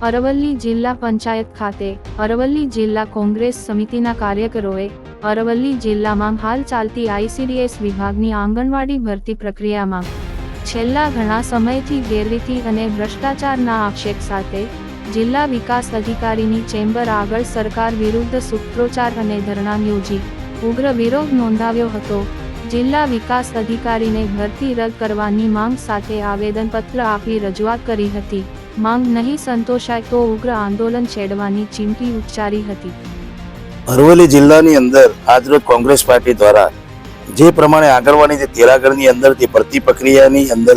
અરવલ્લી જિલ્લા પંચાયત ખાતે અરવલ્લી જિલ્લા કોંગ્રેસ સમિતિના કાર્યકરોએ અરવલ્લી જિલ્લામાં હાલ ચાલતી આઈસીડીએસ વિભાગની આંગણવાડી ભરતી પ્રક્રિયામાં છેલ્લા ઘણા સમયથી ગેરરીતિ અને ભ્રષ્ટાચારના આક્ષેપ સાથે જિલ્લા વિકાસ અધિકારીની ચેમ્બર આગળ સરકાર વિરુદ્ધ સૂત્રોચ્ચાર અને ધરણા યોજી ઉગ્ર વિરોધ નોંધાવ્યો હતો। જિલ્લા વિકાસ અધિકારીને ભરતી રદ કરવાની માંગ સાથે આવેદનપત્ર આપી રજૂઆત કરી હતી। માંગ નહીં સંતોષાય તો ઉગ્ર આંદોલન છેડવાની ચીમકી ઉચ્ચારી હતી। અરવલ્લી જિલ્લાની અંદર આજરોજ કોંગ્રેસ પાર્ટી દ્વારા જે પ્રમાણે આંગણવાડી તેલાગઢની અંદર તે ભરતી પ્રક્રિયાની અંદર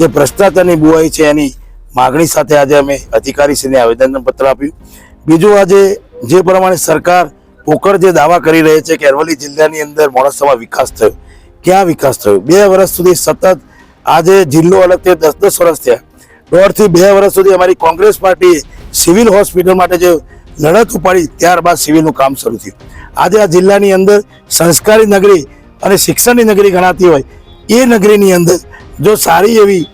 જે ભ્રષ્ટાચારની બુવાઈ છે એની માગણી સાથે આજે અમે અધિકારીશ્રીને આવેદનપત્ર આપ્યું। બીજું આજે જે પ્રમાણે સરકાર પોકળ જે દાવા કરી રહી છે કે અરવલ્લી જિલ્લાની અંદર મોણસામાં વિકાસ થયો, ક્યાં વિકાસ થયો? 2 વર્ષ સુધી સતત આજે જિલ્લો અલગ તે 10-10 વર્ષ થયા। 1.5 થી 2 વર્ષ સુધી અમારી કોંગ્રેસ પાર્ટીએ સિવિલ હોસ્પિટલ માટે જે લડત ઉપાડી ત્યારબાદ સિવિલનું કામ શરૂ થયું। આજે આ જિલ્લાની અંદર સંસ્કારી નગરી અને શિક્ષણની નગરી ગણાતી હોય એ નગરીની અંદર જો સારી એવી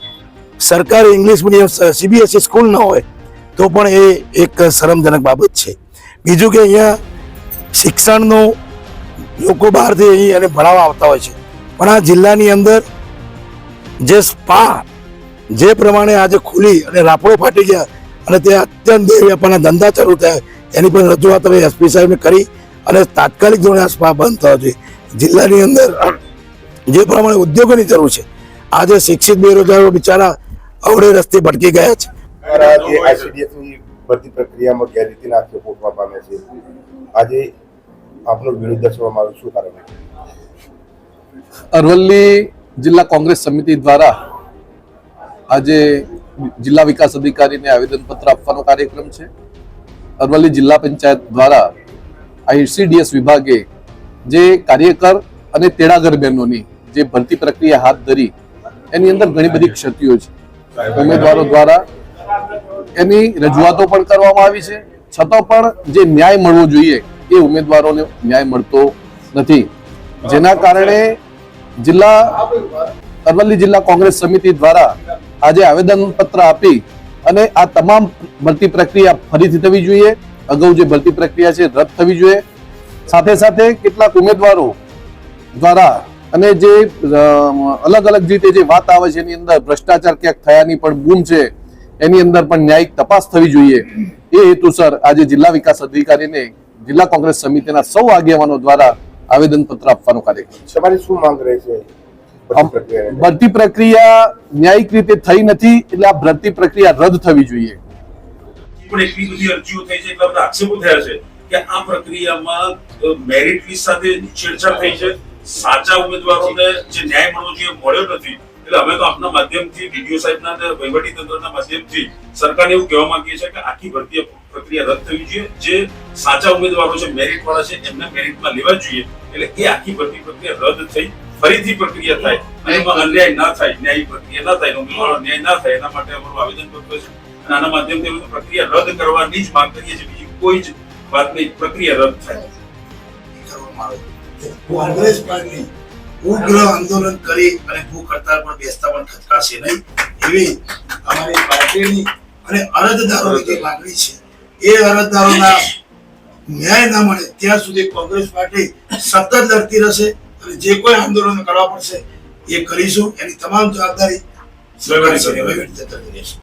સરકારી ઇંગ્લિશ મીડિયમ સીબીએસઈ સ્કૂલ ન હોય તો પણ એ એક શરમજનક બાબત છે। બીજું કે અહીંયા શિક્ષણનો લોકો બહારથી અહીં અને ભણાવવા આવતા હોય છે, પણ આ જિલ્લાની અંદર જે સ્પા જે પ્રમાણે આજે ખુલી અને રાપડો ફાટી ગયા અને તે અત્યંત વેપારના ધંધા ચાલુ થયા એની પણ રજૂઆત હવે એસપી સાહેબને કરી અને તાત્કાલિક ધોરણે આ સ્પા બંધ થવા જોઈએ। જિલ્લાની અંદર જે પ્રમાણે ઉદ્યોગોની જરૂર છે, આજે શિક્ષિત બેરોજગારો બિચારા અવળે રસ્તે ભટકી ગયા છે। જે આઈસીડીએસની ભરતી પ્રક્રિયામાં ગેરરીતિના આક્ષેપો ઉઠવા પામ્યા છે, આજે આપનો વિરોધ દર્શાવવામાં આવ્યો, શું કારણ? અરવલ્લી જિલ્લા કોંગ્રેસ સમિતિ દ્વારા આજે જિલ્લા વિકાસ અધિકારીને આવેદનપત્ર આપવાનો કાર્યક્રમ છે। અરવલ્લી જિલ્લા પંચાયત દ્વારા આઈસીડીએસ વિભાગે જે કાર્યકર અને તેડાગર બહેનોની જે ભરતી પ્રક્રિયા હાથ ધરી એની અંદર ઘણી બધી ક્ષતિઓ છે। ઉમેદવારો દ્વારા એની રજૂઆતો પણ કરવામાં આવી છે, છતાં પણ જે ન્યાય મળવો જોઈએ એ ઉમેદવારોને ન્યાય મળતો નથી, જેના કારણે અરવલ્લી જિલ્લા કોંગ્રેસ સમિતિ દ્વારા આજે આવેદનપત્ર આપી અને આ તમામ ભરતી પ્રક્રિયા ફરીથી થવી જોઈએ, અગાઉ જે ભરતી પ્રક્રિયા છે રદ થવી જોઈએ। સાથે સાથે કેટલાક ઉમેદવારો દ્વારા અને જે અલગ અલગ રીતે જે વાત આવે છે એની અંદર ભ્રષ્ટાચાર ક્યાંક થયાની પણ બૂમ છે, એની અંદર પણ ન્યાયિક તપાસ થવી જોઈએ એ હેતુસર આજે જિલ્લા વિકાસ અધિકારીને જિલ્લા કોંગ્રેસ સમિતિના સૌ આગેવાનો દ્વારા આવેદનપત્ર આપવાનો કાર્યક્રમ છે। તમારી શું માંગ રહે છે? ભરતી પ્રક્રિયા ન્યાયિક રીતે થઈ નથી એટલે આ ભરતી પ્રક્રિયા રદ થવી જોઈએ। પણ એટલી બધી અરજીઓ થઈ છે, એટલા બધા આક્ષેપો થયા છે કે આ પ્રક્રિયામાં મેરિટ લિસ્ટ સાથે છેડછાડ થઈ છે, સાચા ઉમેદવારોને જે ન્યાય મળવો જોઈએ મળ્યો નથી। એટલે અમે તો આપના માધ્યમથી ડીડીઓ સાહેબના અને વહીવટી તંત્રના માધ્યમથી સરકારને એવું કહેવા માંગીએ છીએ કે આખી ભરતી પ્રક્રિયા રદ થવી જોઈએ, જે સાચા ઉમેદવારો છે, મેરિટ વાળા છે, એમને મેરિટમાં લેવા જોઈએ, એટલે એ આખી ભરતી પ્રક્રિયા રદ થઈ ફરીથી પ્રક્રિયા થાય અને એમાં અન્યાય ના થાય, ન્યાયી પ્રક્રિયા ના થાય, ઉમેદવારો ન્યાય ના થાય એના માટે અમારું આવેદનપત્ર છે અને આના માધ્યમથી અમે પ્રક્રિયા રદ કરવાની જ માંગ કરીએ છીએ, બીજી કોઈ જ વાત નહીં, પ્રક્રિયા રદ થાય। કોંગ્રેસ પાર્ટી ઉગ્ર આંદોલન કરી અને ભૂખ હડતાળ પર બેસતા પણ ખચકાશે નહીં એવી અમારી પાર્ટીની અને અરજદારોની જે માંગણી છે, એ અરજદારોના ન્યાય ના મળે ત્યાં સુધી કોંગ્રેસ પાર્ટી સતત લડતી રહેશે અને જે કોઈ આંદોલન કરવા પડશે એ કરીશું। એની તમામ જવાબદારી સરકાર રહેશે।